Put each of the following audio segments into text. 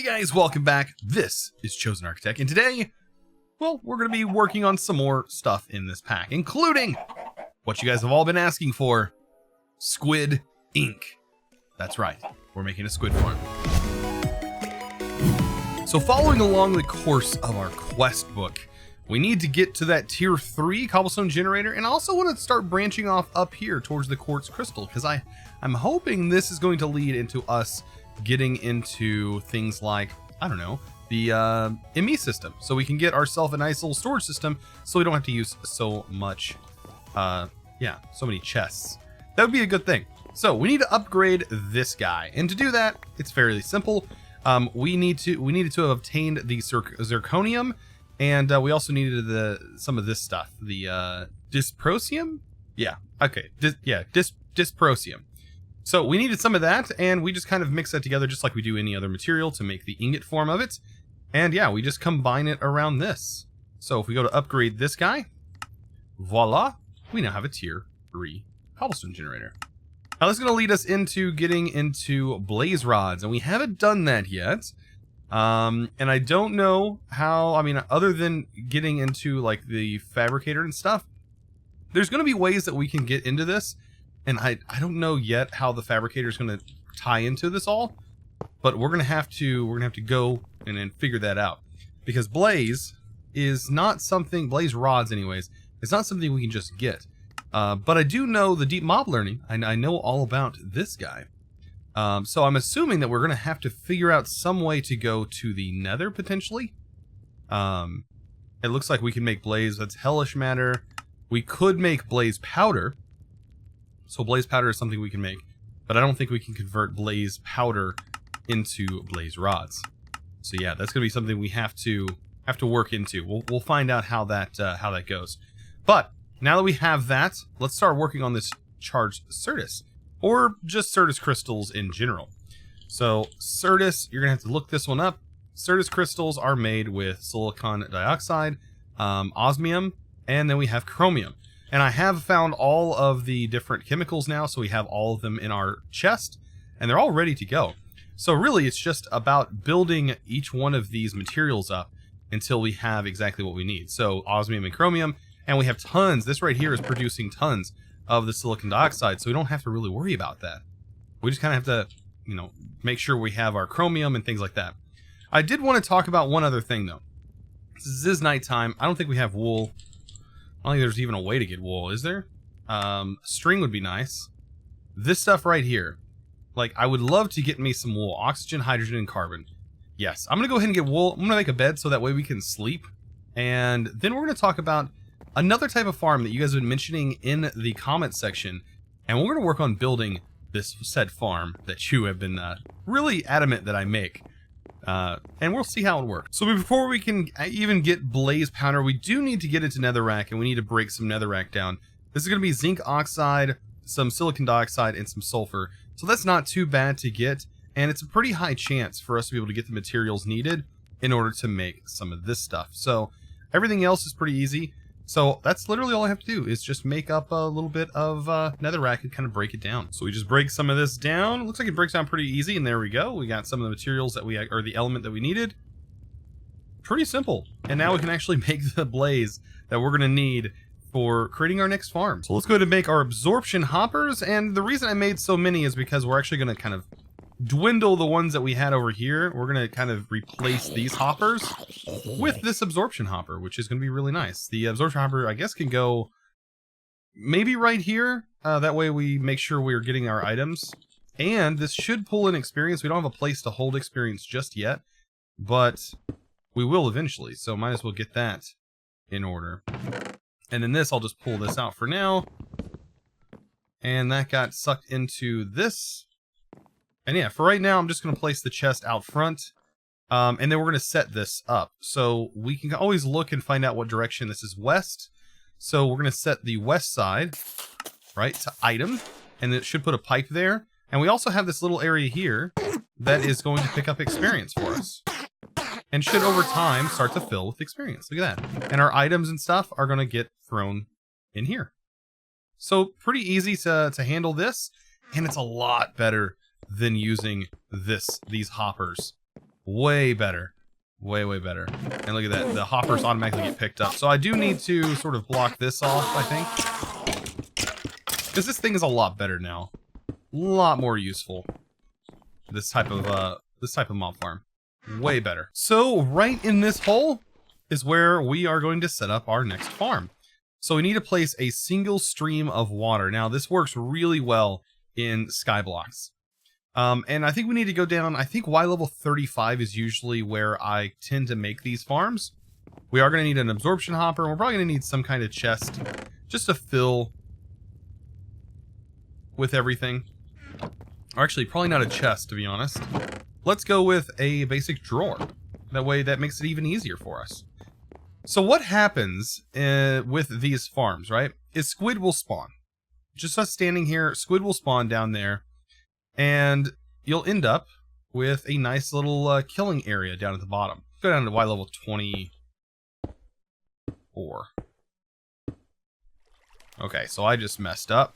Hey guys, welcome back. This is ChosenArchitect, and today, well, we're going to be working on some more stuff in this pack, including what you guys have all been asking for, Squid Ink. That's right, we're making a squid farm. So following along the course of our quest book, we need to get to that tier 3 cobblestone generator, and I also want to start branching off up here towards the quartz crystal, because I'm hoping this is going to lead into us getting into things like, I don't know, the ME system, so we can get ourselves a nice little storage system so we don't have to use so much, so many chests. That would be a good thing. So we need to upgrade this guy, and to do that, it's fairly simple. We needed to have obtained the zirconium, and we also needed some of this stuff, the dysprosium. Yeah, okay, dysprosium. So we needed some of that, and we just kind of mix that together just like we do any other material to make the ingot form of it. And yeah, we just combine it around this. So if we go to upgrade this guy, voila, we now have a tier 3 cobblestone generator. Now this is going to lead us into getting into blaze rods, and we haven't done that yet. And I don't know how, other than getting into like the fabricator and stuff, there's going to be ways that we can get into this. And I don't know yet how the fabricator is going to tie into this all, but we're gonna have to go and figure that out, because blaze is not something, blaze rods anyways, it's not something we can just get. But I do know the deep mob learning. I know all about this guy. So I'm assuming that we're gonna have to figure out some way to go to the nether potentially. It looks like we can make blaze. That's hellish matter. We could make blaze powder. So blaze powder is something we can make, but I don't think we can convert blaze powder into blaze rods. So yeah, that's gonna be something we have to work into. We'll find out how that goes. But now that we have that, let's start working on this charged Certus, or just Certus crystals in general. So Certus, you're gonna have to look this one up. Certus crystals are made with silicon dioxide, osmium, and then we have chromium. And I have found all of the different chemicals now, so we have all of them in our chest, and they're all ready to go. So really, it's just about building each one of these materials up until we have exactly what we need. So osmium and chromium, and we have tons. This right here is producing tons of the silicon dioxide, so we don't have to really worry about that. We just kind of have to, make sure we have our chromium and things like that. I did want to talk about one other thing, though. This is nighttime. I don't think we have wool. I don't think there's even a way to get wool, is there? String would be nice. This stuff right here. Like, I would love to get me some wool. Oxygen, hydrogen, and carbon. Yes, I'm going to go ahead and get wool. I'm going to make a bed so that way we can sleep. And then we're going to talk about another type of farm that you guys have been mentioning in the comment section. And we're going to work on building this said farm that you have been really adamant that I make. And we'll see how it works. So before we can even get blaze powder, we do need to get into netherrack, and we need to break some netherrack down. This is going to be zinc oxide, some silicon dioxide, and some sulfur. So that's not too bad to get, and it's a pretty high chance for us to be able to get the materials needed in order to make some of this stuff. So everything else is pretty easy. So that's literally all I have to do, is just make up a little bit of netherrack and kind of break it down. So we just break some of this down. It looks like it breaks down pretty easy, and there we go. We got some of the materials that or the element that we needed. Pretty simple. And now we can actually make the blaze that we're going to need for creating our next farm. So let's go ahead and make our absorption hoppers, and the reason I made so many is because we're actually going to kind of dwindle the ones that we had over here. We're going to kind of replace these hoppers with this absorption hopper, which is going to be really nice. The absorption hopper, I guess, can go maybe right here. That way we make sure we're getting our items. And this should pull in experience. We don't have a place to hold experience just yet, but we will eventually. So might as well get that in order. And then this, I'll just pull this out for now. And that got sucked into this. And yeah, for right now, I'm just going to place the chest out front. And then we're going to set this up. So we can always look and find out what direction this is west. So we're going to set the west side, right, to item. And it should put a pipe there. And we also have this little area here that is going to pick up experience for us. And should over time start to fill with experience. Look at that. And our items and stuff are going to get thrown in here. So pretty easy to handle this. And it's a lot better than using these hoppers. Way better. Way, way better. And look at that. The hoppers automatically get picked up. So I do need to sort of block this off, I think. Because this thing is a lot better now. A lot more useful. This type of mob farm. Way better. So right in this hole is where we are going to set up our next farm. So we need to place a single stream of water. Now this works really well in Skyblocks. And I think we need to go down, I think Y level 35 is usually where I tend to make these farms. We are going to need an absorption hopper, and we're probably going to need some kind of chest just to fill with everything. Or actually, probably not a chest, to be honest. Let's go with a basic drawer. That way, that makes it even easier for us. So what happens with these farms, right, is squid will spawn. Just us standing here, squid will spawn down there. And you'll end up with a nice little killing area down at the bottom. Go down to Y level 24. Okay, so I just messed up.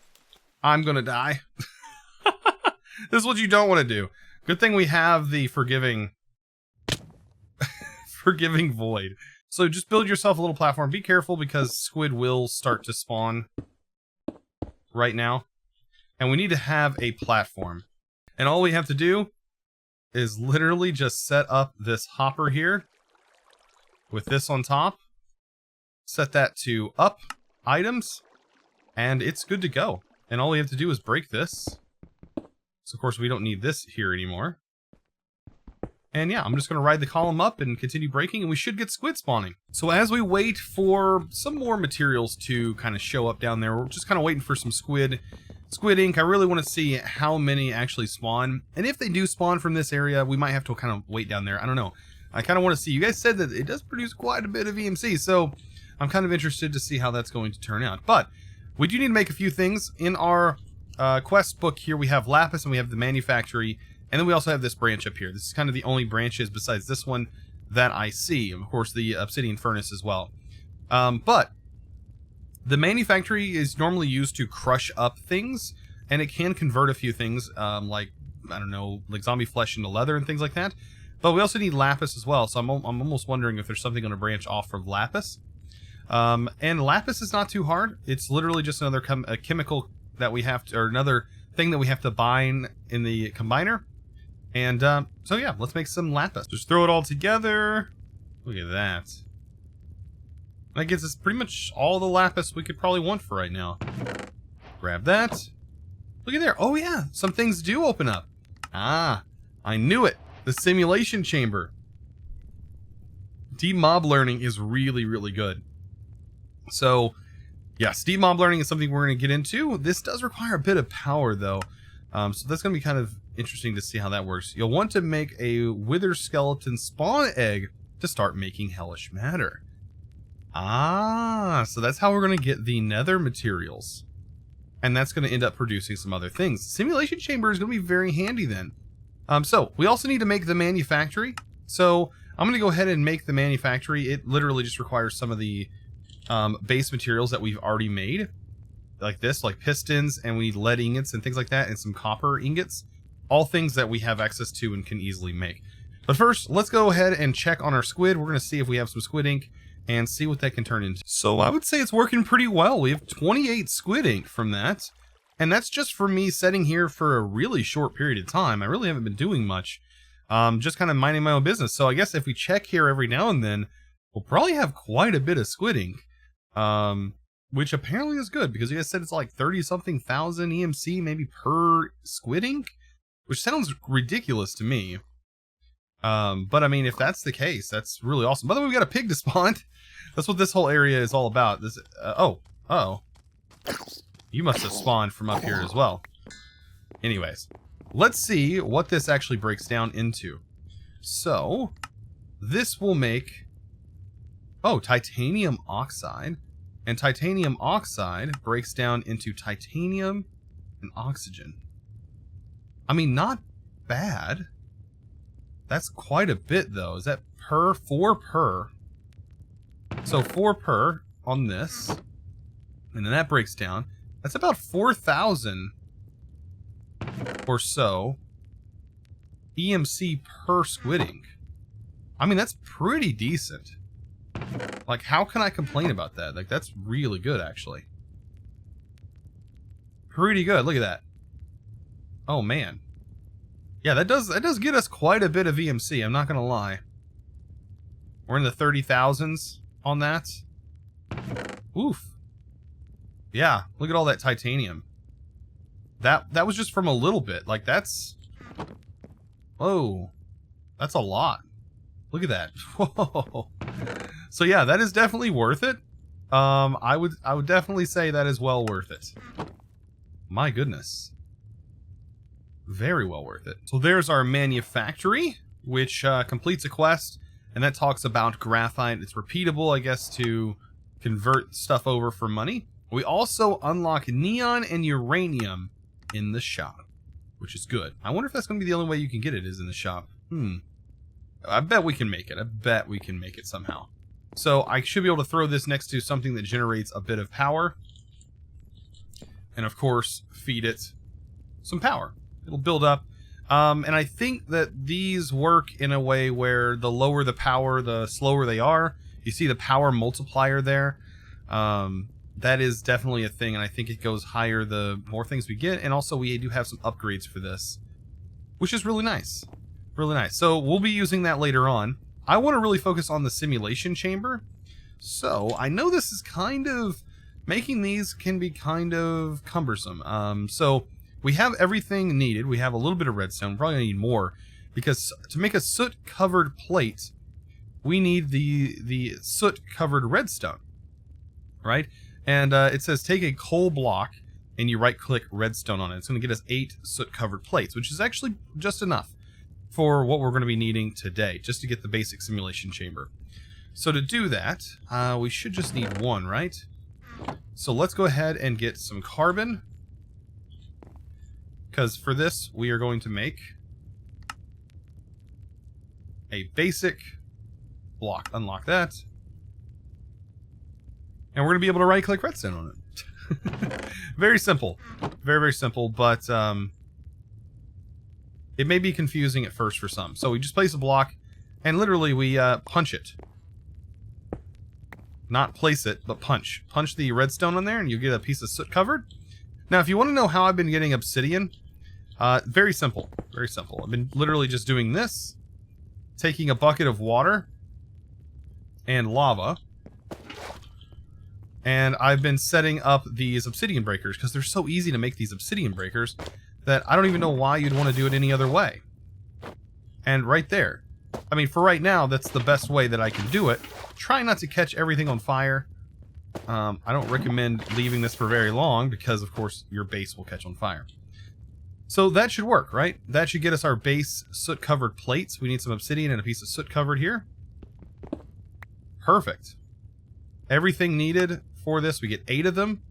I'm gonna die. This is what you don't want to do. Good thing we have the forgiving void. So just build yourself a little platform. Be careful because squid will start to spawn right now. And we need to have a platform. And all we have to do is literally just set up this hopper here with this on top. Set that to up items. And it's good to go. And all we have to do is break this. So of course we don't need this here anymore. And yeah, I'm just going to ride the column up and continue breaking, and we should get squid spawning. So as we wait for some more materials to kind of show up down there, we're just kind of waiting for some Squid Ink. I really want to see how many actually spawn. And if they do spawn from this area, we might have to kind of wait down there. I don't know. I kind of want to see. You guys said that it does produce quite a bit of EMC, so I'm kind of interested to see how that's going to turn out. But we do need to make a few things. In our quest book here, we have lapis and we have the manufactory. And then we also have this branch up here. This is kind of the only branches besides this one that I see. Of course, the obsidian furnace as well. But the manufactory is normally used to crush up things, and it can convert a few things, like, I don't know, like zombie flesh into leather and things like that. But we also need lapis as well, so I'm almost wondering if there's something going to branch off from lapis. And lapis is not too hard. It's literally just another chemical that we have to, or another thing that we have to bind in the combiner. And so yeah, let's make some lapis. Just throw it all together. Look at that. That gives us pretty much all the lapis we could probably want for right now. Grab that. Look at there. Oh yeah, some things do open up. Ah, I knew it. The simulation chamber. Deep mob learning is really, really good. So yes, deep mob learning is something we're going to get into. This does require a bit of power though. So that's going to be kind of interesting to see how that works. You'll want to make a wither skeleton spawn egg to start making hellish matter. Ah, so that's how we're going to get the nether materials. And that's going to end up producing some other things. Simulation chamber is going to be very handy then. So we also need to make the manufactory. So I'm going to go ahead and make the manufactory. It literally just requires some of the base materials that we've already made. Like this, like pistons, and we need lead ingots and things like that, and some copper ingots. All things that we have access to and can easily make. But first, let's go ahead and check on our squid. We're going to see if we have some squid ink and see what that can turn into. So I would say it's working pretty well. We have 28 squid ink from that. And that's just for me sitting here for a really short period of time. I really haven't been doing much. Just kind of minding my own business. So I guess if we check here every now and then, we'll probably have quite a bit of squid ink. Which apparently is good, because you guys said it's like 30-something thousand EMC maybe per squid ink, which sounds ridiculous to me. But I mean, if that's the case, that's really awesome. By the way, we got a pig to spawn. That's what this whole area is all about. This, you must have spawned from up here as well. Anyways, let's see what this actually breaks down into. So, this will make, titanium oxide. And titanium oxide breaks down into titanium and oxygen. I mean, not bad. That's quite a bit, though. Is that per? 4 per. So 4 per on this. And then that breaks down. That's about 4,000 or so EMC per squid ink. I mean, that's pretty decent. Like, how can I complain about that? Like, that's really good, actually. Pretty good. Look at that. Oh, man. Yeah, that does get us quite a bit of EMC. I'm not going to lie. We're in the 30,000s on that. Oof. Yeah, look at all that titanium. That was just from a little bit. Like, that's... Whoa. That's a lot. Look at that. Whoa. So yeah, that is definitely worth it. I would definitely say that is well worth it. My goodness. Very well worth it. So there's our manufactory, which completes a quest, and that talks about graphite. It's repeatable, I guess, to convert stuff over for money. We also unlock neon and uranium in the shop, which is good. I wonder if that's going to be the only way you can get it is in the shop. I bet we can make it. I bet we can make it somehow. So I should be able to throw this next to something that generates a bit of power. And of course, feed it some power. It'll build up. And I think that these work in a way where the lower the power, the slower they are. You see the power multiplier there. That is definitely a thing, and I think it goes higher the more things we get. And also we do have some upgrades for this, which is really nice. Really nice. So we'll be using that later on. I want to really focus on the simulation chamber. So I know this is kind of... Making these can be kind of cumbersome. So we have everything needed. We have a little bit of redstone. We're probably going to need more. Because to make a soot-covered plate, we need the soot-covered redstone. Right? And it says take a coal block and you right-click redstone on it. It's going to get us 8 soot-covered plates, which is actually just enough for what we're going to be needing today, just to get the basic simulation chamber. So to do that, we should just need 1, right? So let's go ahead and get some carbon, because for this we are going to make a basic block. Unlock that. And we're going to be able to right-click redstone on it. Very simple. Very, very simple, but it may be confusing at first for some. So we just place a block, and literally we punch it. Not place it, but punch. Punch the redstone on there, and you get a piece of soot covered. Now, if you want to know how I've been getting obsidian, very simple. Very simple. I've been literally just doing this, taking a bucket of water and lava, and I've been setting up these obsidian breakers, because they're so easy to make these obsidian breakers that I don't even know why you'd want to do it any other way. And right there. I mean, for right now, that's the best way that I can do it. Try not to catch everything on fire. I don't recommend leaving this for very long, because, of course, your base will catch on fire. So that should work, right? That should get us our base soot-covered plates. We need some obsidian and a piece of soot covered here. Perfect. Everything needed for this, we get 8 of them.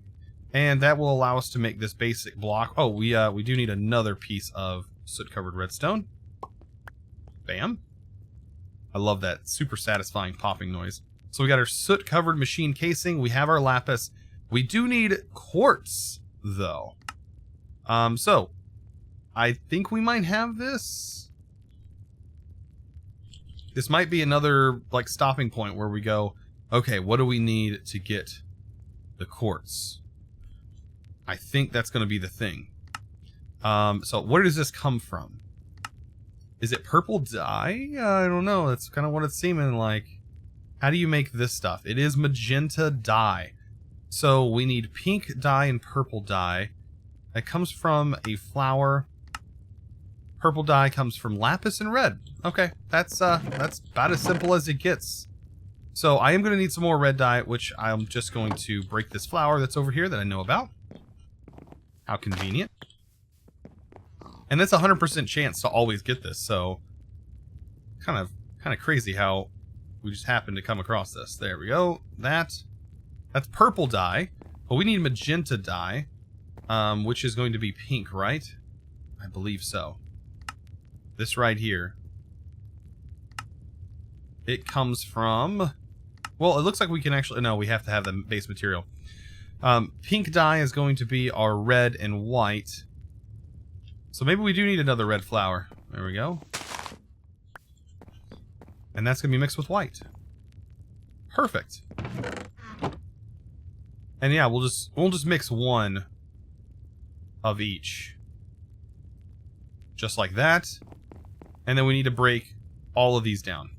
And that will allow us to make this basic block. Oh, we do need another piece of soot-covered redstone. Bam. I love that super satisfying popping noise. So we got our soot-covered machine casing. We have our lapis. We do need quartz, though. So I think we might have this. This might be another like stopping point where we go, okay, what do we need to get the quartz? I think that's going to be the thing. So where does this come from? Is it purple dye? I don't know. That's kind of what it's seeming like. How do you make this stuff? It is magenta dye. So we need pink dye and purple dye. That comes from a flower. Purple dye comes from lapis and red. Okay, that's about as simple as it gets. So I am going to need some more red dye, which I'm just going to break this flower that's over here that I know about. How convenient. And that's a 100% chance to always get this, so kind of crazy how we just happened to come across this. There we go. That's purple dye, but we need magenta dye, which is going to be pink, right? I believe so. This right here. It comes from... Well, it looks like we can actually... No, we have to have the base material. Pink dye is going to be our red and white. So maybe we do need another red flower. There we go. And that's going to be mixed with white. Perfect. And yeah, we'll just mix one of each. Just like that. And then we need to break all of these down.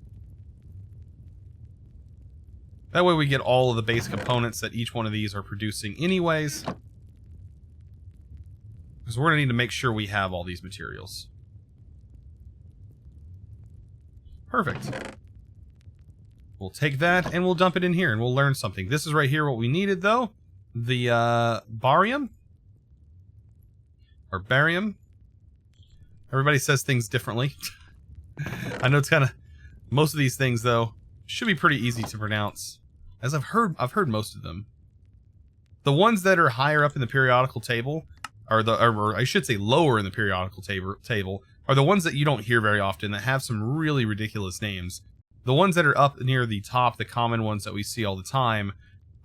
That way we get all of the base components that each one of these are producing anyways. Because we're going to need to make sure we have all these materials. Perfect. We'll take that and we'll dump it in here and we'll learn something. This is right here what we needed though. The barium. Or barium. Everybody says things differently. I know it's kind of... Most of these things though should be pretty easy to pronounce. As I've heard most of them. The ones that are higher up in the periodical table, or I should say lower in the periodical table, are the ones that you don't hear very often that have some really ridiculous names. The ones that are up near the top, the common ones that we see all the time,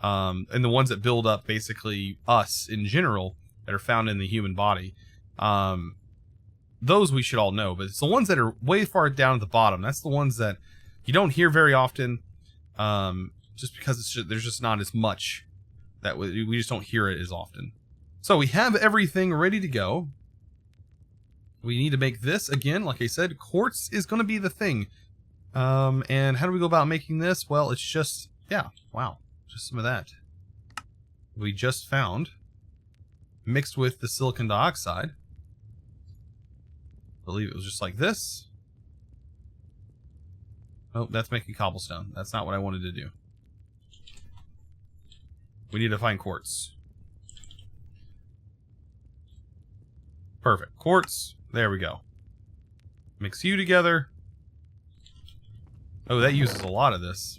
and the ones that build up basically us in general, that are found in the human body, those we should all know. But it's the ones that are way far down at the bottom. That's the ones that you don't hear very often, just because there's just not as much that we just don't hear it as often. So we have everything ready to go. We need to make this again. Like I said, quartz is going to be the thing. And how do we go about making this? Well, it's just, yeah, wow, just some of that we just found mixed with the silicon dioxide. I believe it was just like this. Oh, that's making cobblestone. That's not what I wanted to do. We need to find quartz. Perfect. Quartz. There we go. Mix you together. Oh, that uses a lot of this.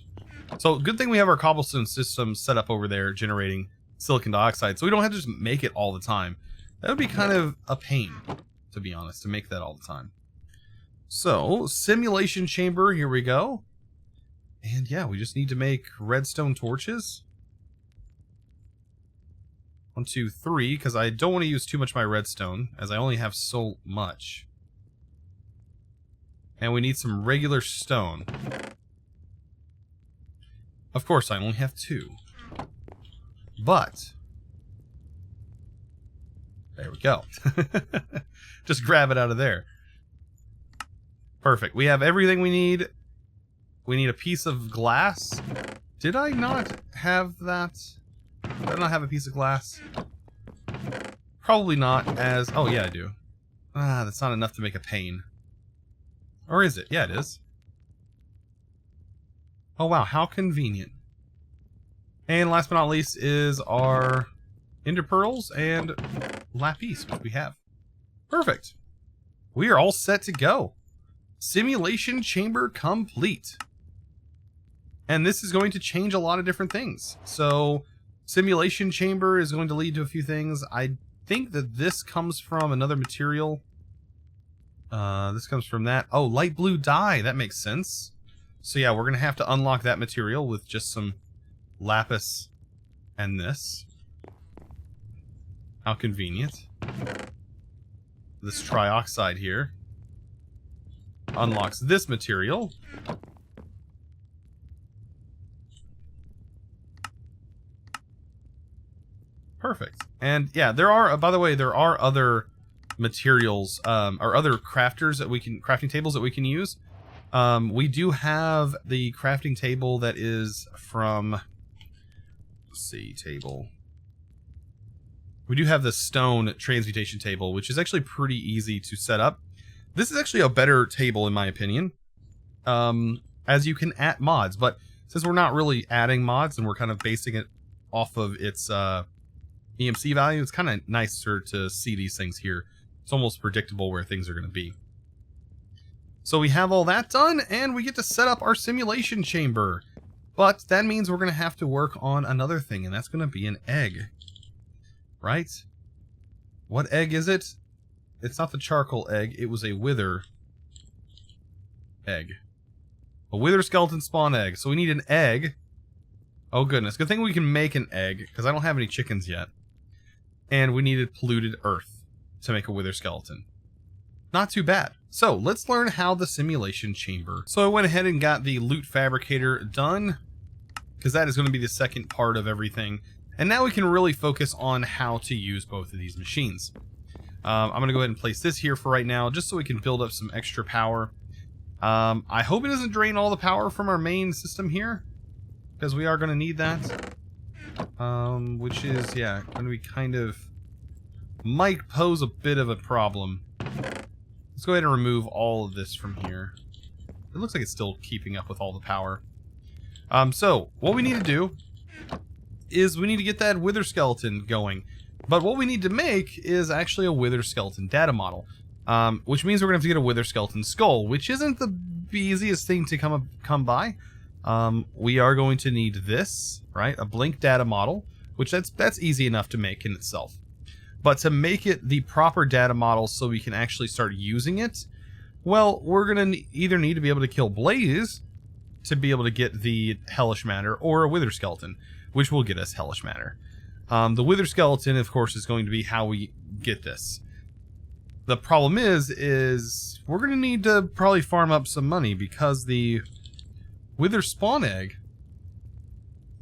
So, good thing we have our cobblestone system set up over there generating silicon dioxide, so we don't have to just make it all the time. That would be kind of a pain, to be honest, to make that all the time. So, simulation chamber, here we go. And yeah, we just need to make redstone torches. 1, 2, 3, because I don't want to use too much of my redstone, as I only have so much. And we need some regular stone. Of course, I only have 2. But there we go. Just grab it out of there. Perfect. We have everything we need. We need a piece of glass. Did I not have that? Did I not have a piece of glass? Probably not, as... Oh, yeah, I do. Ah, that's not enough to make a pane. Or is it? Yeah, it is. Oh, wow, how convenient. And last but not least is our ender pearls and lapis, which we have. Perfect. We are all set to go. Simulation chamber complete. And this is going to change a lot of different things. So, simulation chamber is going to lead to a few things. I think that this comes from another material. This comes from that. Oh, light blue dye. That makes sense. So yeah, we're going to have to unlock that material with just some lapis and this. How convenient. This trioxide here unlocks this material. Perfect. And yeah, there are, by the way, there are other materials, or other crafters that we can, crafting tables that we can use. We do have the crafting table that is from, let's see, table. We do have the stone transmutation table, which is actually pretty easy to set up. This is actually a better table in my opinion, as you can add mods, but since we're not really adding mods and we're kind of basing it off of its EMC value, it's kind of nicer to see these things here. It's almost predictable where things are going to be. So we have all that done, and we get to set up our simulation chamber. But that means we're going to have to work on another thing, and that's going to be an egg. Right? What egg is it? It's not the charcoal egg, it was a wither egg. A wither skeleton spawn egg. So we need an egg. Oh goodness, good thing we can make an egg, because I don't have any chickens yet. And we needed polluted earth to make a wither skeleton. not too bad. So let's learn how the simulation chamber. So I went ahead and got the loot fabricator done, because that is going to be the second part of everything. And now we can really focus on how to use both of these machines. I'm going to go ahead and place this here for right now, just so we can build up some extra power. I hope it doesn't drain all the power from our main system here, because we are going to need that. Which is, yeah, going to be kind of... might pose a bit of a problem. Let's go ahead and remove all of this from here. It looks like it's still keeping up with all the power. So, what we need to do is we need to get that wither skeleton going. But what we need to make is actually a wither skeleton data model. Which means we're going to have to get a wither skeleton skull, which isn't the easiest thing to come by. We are going to need this, right? A blink data model, which that's easy enough to make in itself. But to make it the proper data model so we can actually start using it, well, we're going to either need to be able to kill Blaze to be able to get the hellish matter, or a wither skeleton, which will get us hellish matter. The wither skeleton, of course, is going to be how we get this. The problem is we're going to need to probably farm up some money, because the wither spawn egg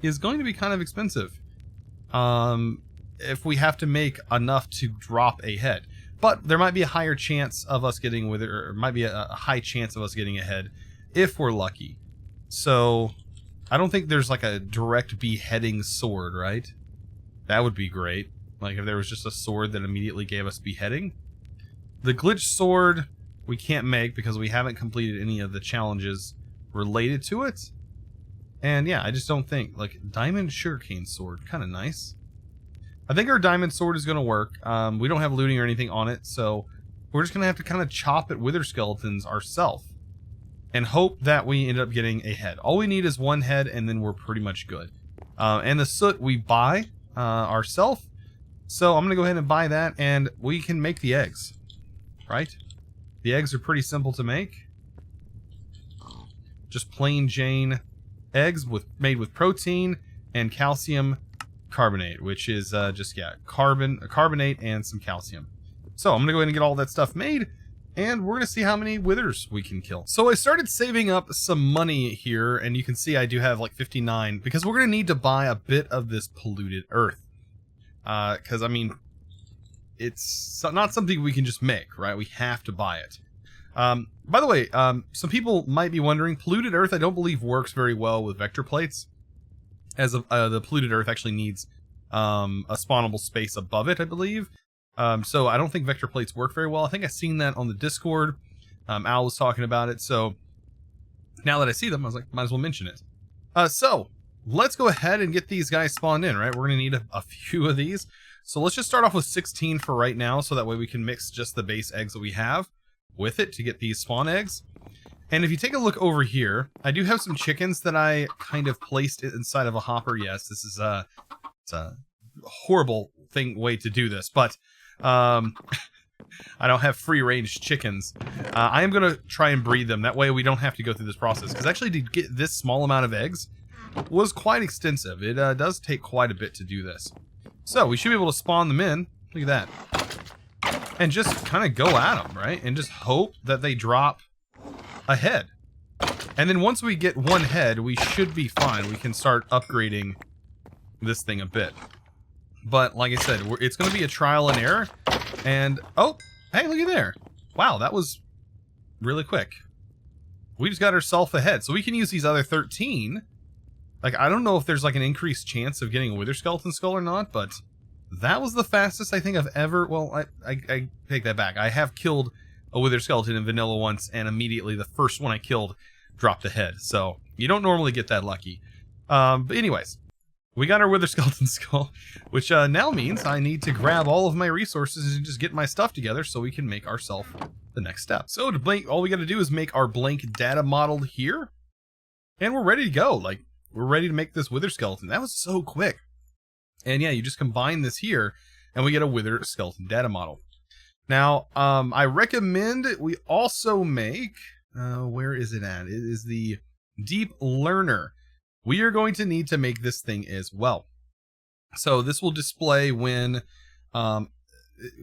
is going to be kind of expensive. If we have to make enough to drop a head. But there might be a higher chance of us getting wither, or might be a high chance of us getting a head if we're lucky. So I don't think there's like a direct beheading sword, right? That would be great. Like if there was just a sword that immediately gave us beheading. The glitch sword we can't make because we haven't completed any of the challenges related to it. And yeah, I just don't think, like, diamond sugarcane sword, kind of nice. I think our diamond sword is going to work. We don't have looting or anything on it, so we're just going to have to kind of chop at wither skeletons ourselves and hope that we end up getting a head. All we need is one head, and then we're pretty much good. And the soot we buy ourselves, so I'm going to go ahead and buy that, and we can make the eggs, right? The eggs are pretty simple to make. Just plain Jane eggs made with protein and calcium carbonate, which is just, yeah, carbonate and some calcium. So I'm gonna go ahead and get all that stuff made, and we're gonna see how many withers we can kill. So I started saving up some money here, and you can see I do have like 59, because we're gonna need to buy a bit of this polluted earth. Because I mean, it's not something we can just make, right? We have to buy it. By the way, some people might be wondering, polluted earth I don't believe works very well with vector plates, as the polluted earth actually needs a spawnable space above it, I believe. So I don't think vector plates work very well. I think I've seen that on the Discord. Al was talking about it, so now that I see them, I was like, might as well mention it. So let's go ahead and get these guys spawned in, right? We're going to need a few of these. So let's just start off with 16 for right now, so that way we can mix just the base eggs that we have with it to get these spawn eggs. And if you take a look over here, I do have some chickens that I kind of placed inside of a hopper. Yes, this is it's a horrible way to do this, but I don't have free-range chickens. I am going to try and breed them. That way we don't have to go through this process. Because actually to get this small amount of eggs was quite extensive. It does take quite a bit to do this. So we should be able to spawn them in. Look at that. And just kind of go at them, right? And just hope that they drop a head. And then once we get one head, we should be fine. We can start upgrading this thing a bit. But like I said, it's going to be a trial and error. And, oh, hey, look at there. Wow, that was really quick. We just got ourselves a head. So we can use these other 13. Like, I don't know if there's like an increased chance of getting a wither skeleton skull or not, but that was the fastest I think I've ever... Well, I take that back. I have killed a wither skeleton in vanilla once, and immediately the first one I killed dropped a head. So you don't normally get that lucky. But anyways, we got our wither skeleton skull, which now means I need to grab all of my resources and just get my stuff together so we can make ourselves the next step. So to blank, all we got to do is make our blank data model here, and we're ready to go. Like, we're ready to make this wither skeleton. That was so quick. And yeah, you just combine this here, and we get a wither skeleton data model. Now, I recommend we also make, where is it at? It is the Deep Learner. We are going to need to make this thing as well. So this will display when in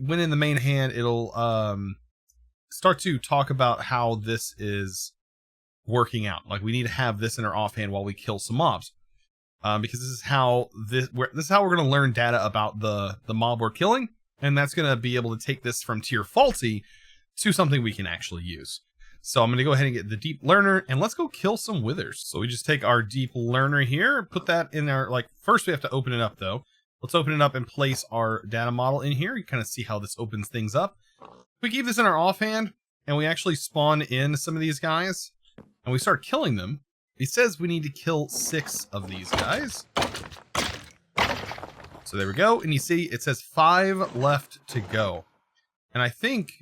the main hand, it'll start to talk about how this is working out. Like, we need to have this in our offhand while we kill some mobs, because this is how we're going to learn data about the mob we're killing, and that's going to be able to take this from tier faulty to something we can actually use. So I'm going to go ahead and get the deep learner, and let's go kill some withers. So we just take our deep learner here, put that in our, like, first we have to open it up though. Let's open it up and place our data model in here. You kind of see how this opens things up. If we keep this in our offhand and we actually spawn in some of these guys and we start killing them, it says we need to kill 6 of these guys. So there we go. And you see it says 5 left to go. And I think,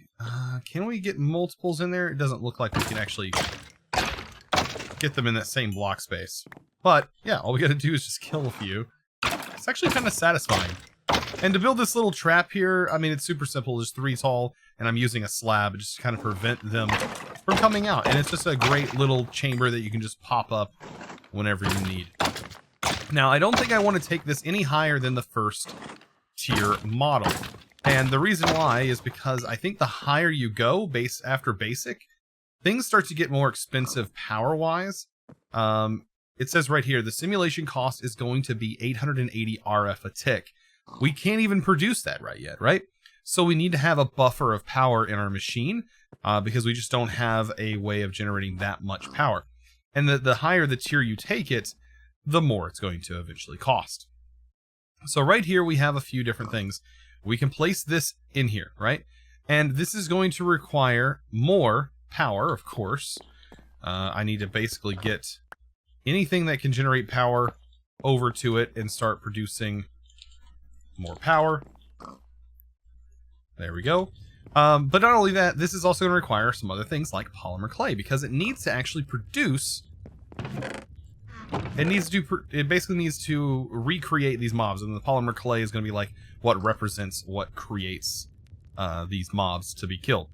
can we get multiples in there? It doesn't look like we can actually get them in that same block space. But yeah, all we got to do is just kill a few. It's actually kind of satisfying. And to build this little trap here, I mean, it's super simple. There's 3 tall, and I'm using a slab just to kind of prevent them from coming out. And it's just a great little chamber that you can just pop up whenever you need. Now, I don't think I want to take this any higher than the first tier model. And the reason why is because I think the higher you go after basic, things start to get more expensive power-wise. It says right here, the simulation cost is going to be 880 RF a tick. We can't even produce that right yet, right? So we need to have a buffer of power in our machine because we just don't have a way of generating that much power. And the higher the tier you take it, the more it's going to eventually cost. So right here, we have a few different things. We can place this in here, right? And this is going to require more power, of course. I need to basically get anything that can generate power over to it and start producing more power. There we go. But not only that, this is also going to require some other things like polymer clay, because it needs to actually produce. It basically needs to recreate these mobs, and the polymer clay is going to be like what represents what creates these mobs to be killed.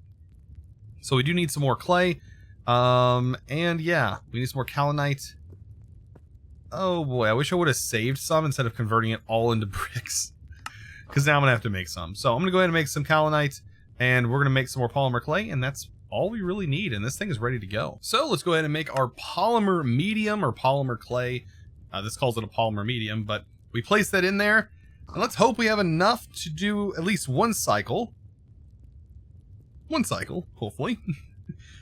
So we do need some more clay, and yeah, we need some more kaolinite. Oh boy, I wish I would have saved some instead of converting it all into bricks, because now I'm gonna have to make some. So I'm gonna go ahead and make some kaolinite, and we're gonna make some more polymer clay, and that's all we really need, and this thing is ready to go. So let's go ahead and make our polymer medium, or polymer clay. This calls it a polymer medium, but we place that in there, and let's hope we have enough to do at least one cycle. One cycle, hopefully.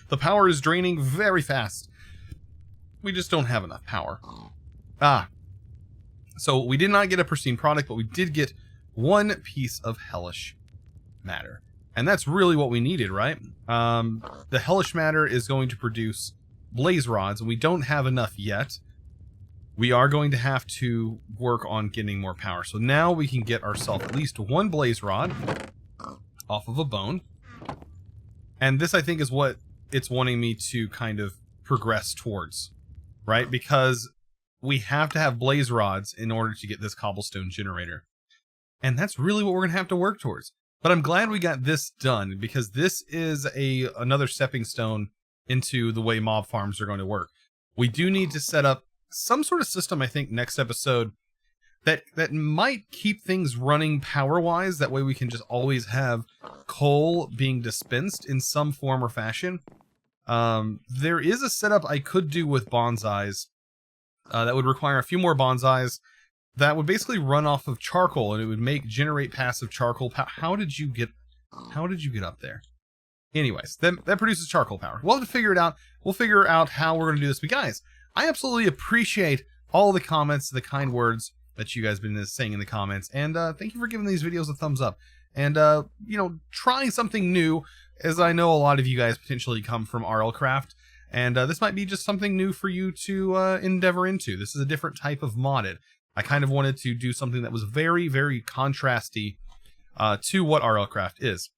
The power is draining very fast. We just don't have enough power. So we did not get a pristine product, but we did get one piece of hellish matter. And that's really what we needed, right? The hellish matter is going to produce blaze rods, and we don't have enough yet. We are going to have to work on getting more power. So now we can get ourselves at least one blaze rod off of a bone. And this, I think, is what it's wanting me to kind of progress towards, right? Because we have to have blaze rods in order to get this cobblestone generator. And that's really what we're going to have to work towards. But I'm glad we got this done, because this is another stepping stone into the way mob farms are going to work. We do need to set up some sort of system, I think, next episode that might keep things running power-wise. That way we can just always have coal being dispensed in some form or fashion. There is a setup I could do with bonsais that would require a few more bonsais that would basically run off of charcoal, and it would generate passive charcoal. How did you get up there? Anyways, that produces charcoal power. We'll have to figure it out. We'll figure out how we're going to do this. But guys, I absolutely appreciate all the comments, the kind words that you guys have been saying in the comments, and thank you for giving these videos a thumbs up. And you know, trying something new, as I know a lot of you guys potentially come from RLCraft, and this might be just something new for you to endeavor into. This is a different type of modded. I kind of wanted to do something that was very, very contrasty to what RLCraft is.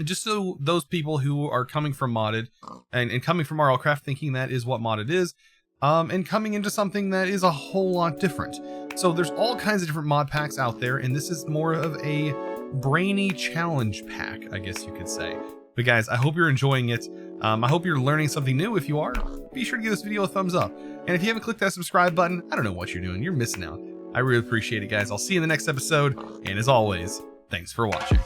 Just so those people who are coming from modded and coming from RLCraft thinking that is what modded is, and coming into something that is a whole lot different. So there's all kinds of different mod packs out there, and this is more of a brainy challenge pack, I guess you could say. But guys, I hope you're enjoying it. I hope you're learning something new. If you are, be sure to give this video a thumbs up. And if you haven't clicked that subscribe button, I don't know what you're doing. You're missing out. I really appreciate it, guys. I'll see you in the next episode. And as always, thanks for watching.